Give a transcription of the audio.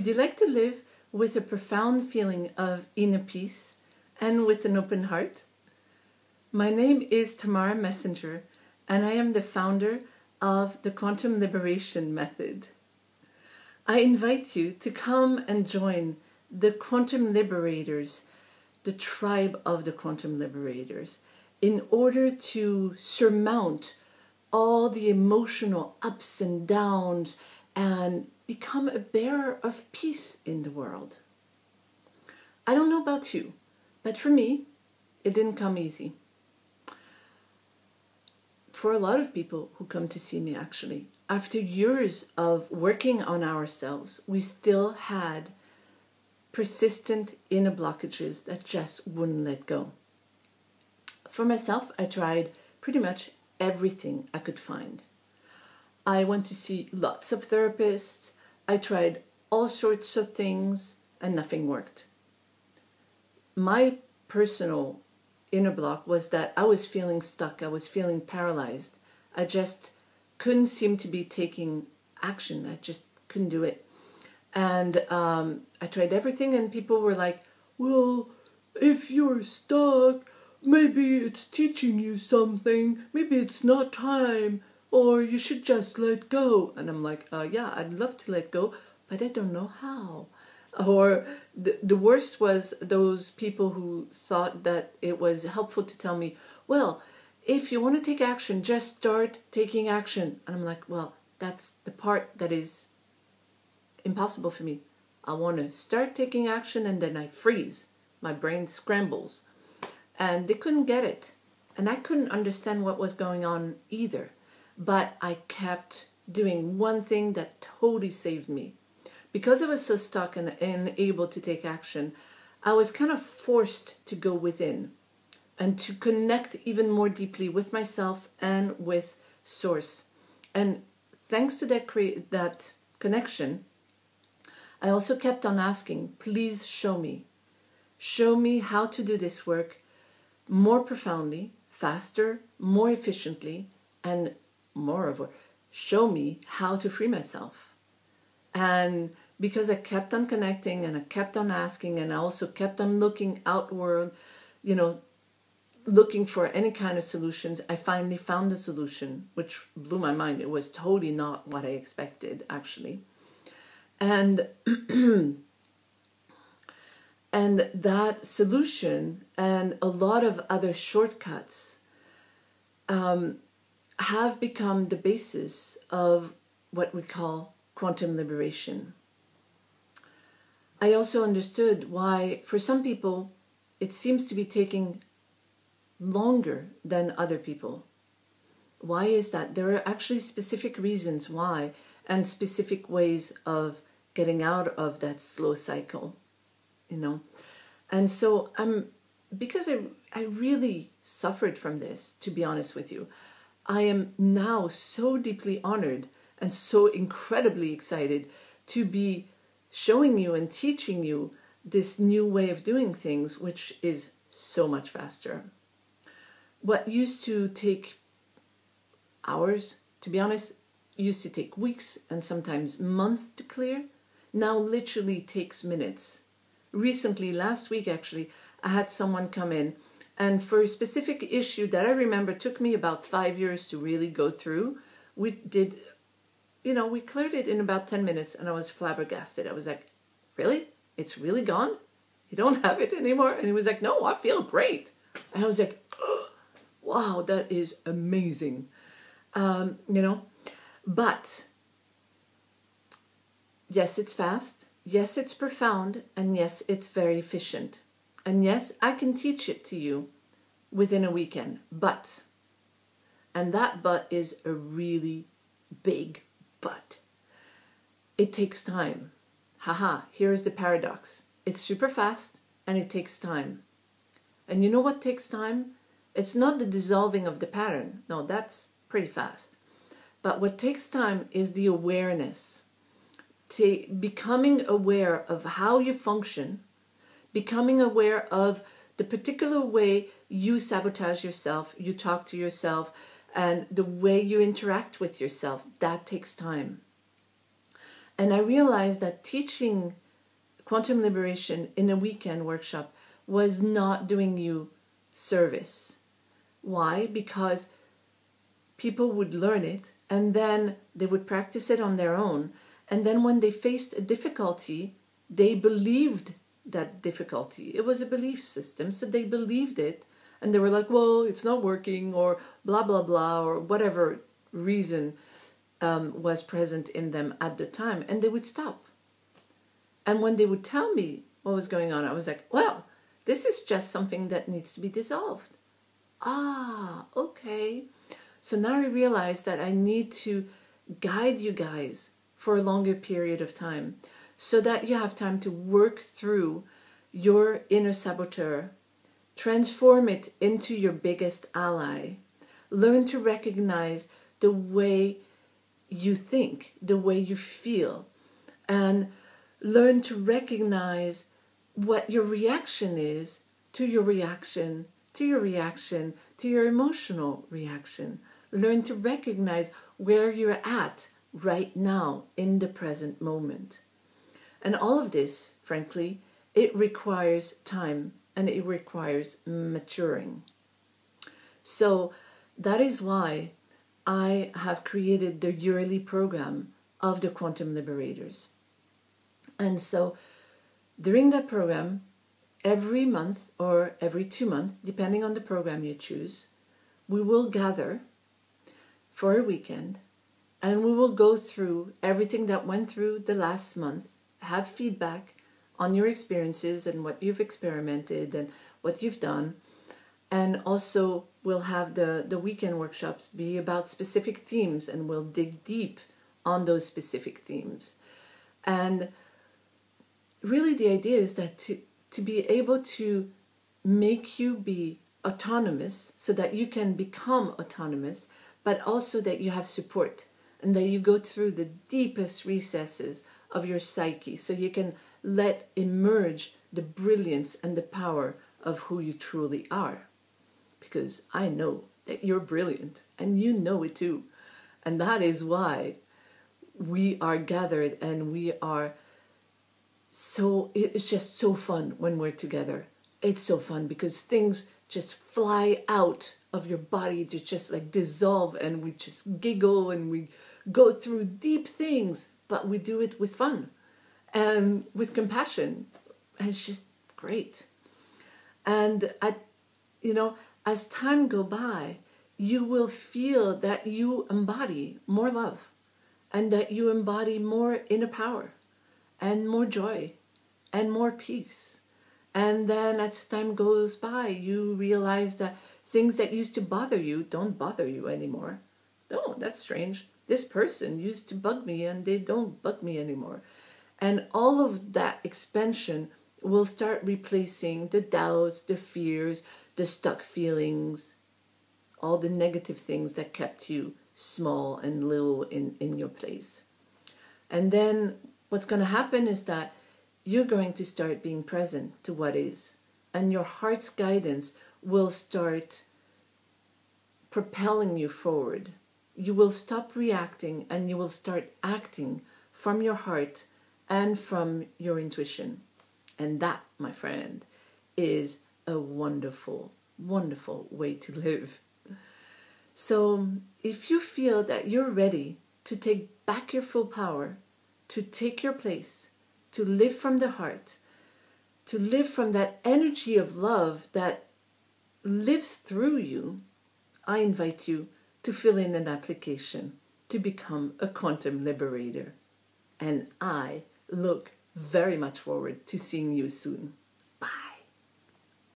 Would you like to live with a profound feeling of inner peace and with an open heart? My name is Tamara Messenger, and I am the founder of the Quantum Liberation Method. I invite you to come and join the Quantum Liberators, the tribe of the Quantum Liberators, in order to surmount all the emotional ups and downs and become a bearer of peace in the world. I don't know about you, but for me, it didn't come easy. For a lot of people who come to see me, actually, after years of working on ourselves, we still had persistent inner blockages that just wouldn't let go. For myself, I tried pretty much everything I could find. I went to see lots of therapists. I tried all sorts of things and nothing worked. My personal inner block was that I was feeling stuck. I was feeling paralyzed. I just couldn't seem to be taking action. I just couldn't do it. And I tried everything, and people were like, well, if you're stuck, maybe it's teaching you something. Maybe it's not time, or you should just let go. And I'm like, yeah, I'd love to let go, but I don't know how. Or the worst was those people who thought that it was helpful to tell me, well, if you want to take action, just start taking action. And I'm like, well, that's the part that is impossible for me. I want to start taking action and then I freeze. My brain scrambles. And they couldn't get it. And I couldn't understand what was going on either. But I kept doing one thing that totally saved me. Because I was so stuck and unable to take action, I was kind of forced to go within and to connect even more deeply with myself and with Source. And thanks to that connection, I also kept on asking, please show me. Show me how to do this work more profoundly, faster, more efficiently, and moreover, show me how to free myself. And because I kept on connecting and I kept on asking and I also kept on looking outward, looking for any kind of solutions, I finally found a solution, which blew my mind. It was totally not what I expected, actually. And and that solution and a lot of other shortcuts have become the basis of what we call quantum liberation. I also understood why, for some people, it seems to be taking longer than other people. Why is that? There are actually specific reasons why and specific ways of getting out of that slow cycle, And so because I really suffered from this, to be honest with you, I am now so deeply honored and so incredibly excited to be showing you and teaching you this new way of doing things, which is so much faster. What used to take hours, to be honest, used to take weeks and sometimes months to clear, now literally takes minutes. Recently, last week actually, I had someone come in, and for a specific issue that I remember took me about 5 years to really go through, we cleared it in about 10 minutes, and I was flabbergasted. I was like, really? It's really gone? You don't have it anymore? And he was like, no, I feel great. And I was like, oh, wow, that is amazing. But yes, it's fast. Yes, it's profound. And yes, it's very efficient. And yes, I can teach it to you within a weekend. But, and that but is a really big but. It takes time. Haha, here's the paradox. It's super fast and it takes time. And you know what takes time? It's not the dissolving of the pattern. No, that's pretty fast. But what takes time is the awareness. Becoming aware of how you function, becoming aware of the particular way you sabotage yourself, you talk to yourself, and the way you interact with yourself. That takes time. And I realized that teaching quantum liberation in a weekend workshop was not doing you service. Why? Because people would learn it and then they would practice it on their own. And then when they faced a difficulty, they believed that difficulty. It was a belief system, so they believed it. And they were like, well, it's not working, or blah, blah, blah, or whatever reason was present in them at the time. And they would stop. And when they would tell me what was going on, I was like, well, this is just something that needs to be dissolved. Ah, okay. So now I realize that I need to guide you guys for a longer period of time so that you have time to work through your inner saboteur, transform it into your biggest ally, learn to recognize the way you think, the way you feel, and learn to recognize what your reaction is to your reaction, to your reaction, to your emotional reaction. Learn to recognize where you're at right now in the present moment. And all of this, frankly, it requires time and it requires maturing. So that is why I have created the yearly program of the Quantum Liberators. And so during that program, every month or every 2 months, depending on the program you choose, we will gather for a weekend and we will go through everything that went through the last month, have feedback on your experiences and what you've experimented and what you've done. And also we'll have the weekend workshops be about specific themes and we'll dig deep on those specific themes. And really the idea is that to be able to make you be autonomous so that you can become autonomous, but also that you have support and that you go through the deepest recesses of your psyche so you can let emerge the brilliance and the power of who you truly are. Because I know that you're brilliant and you know it too. And that is why we are gathered and we are it's just so fun when we're together. It's so fun because things just fly out of your body to just like dissolve and we just giggle and we go through deep things, but we do it with fun and with compassion. And it's just great. And as time go by, you will feel that you embody more love and that you embody more inner power and more joy and more peace. And then as time goes by, you realize that things that used to bother you don't bother you anymore. Oh, that's strange. This person used to bug me and they don't bug me anymore. And all of that expansion will start replacing the doubts, the fears, the stuck feelings, all the negative things that kept you small and little in your place. And then what's going to happen is that you're going to start being present to what is. And your heart's guidance will start propelling you forward. You will stop reacting and you will start acting from your heart and from your intuition. And that, my friend, is a wonderful, wonderful way to live. So if you feel that you're ready to take back your full power, to take your place, to live from the heart, to live from that energy of love that lives through you, I invite you to fill in an application to become a quantum liberator. And I look very much forward to seeing you soon.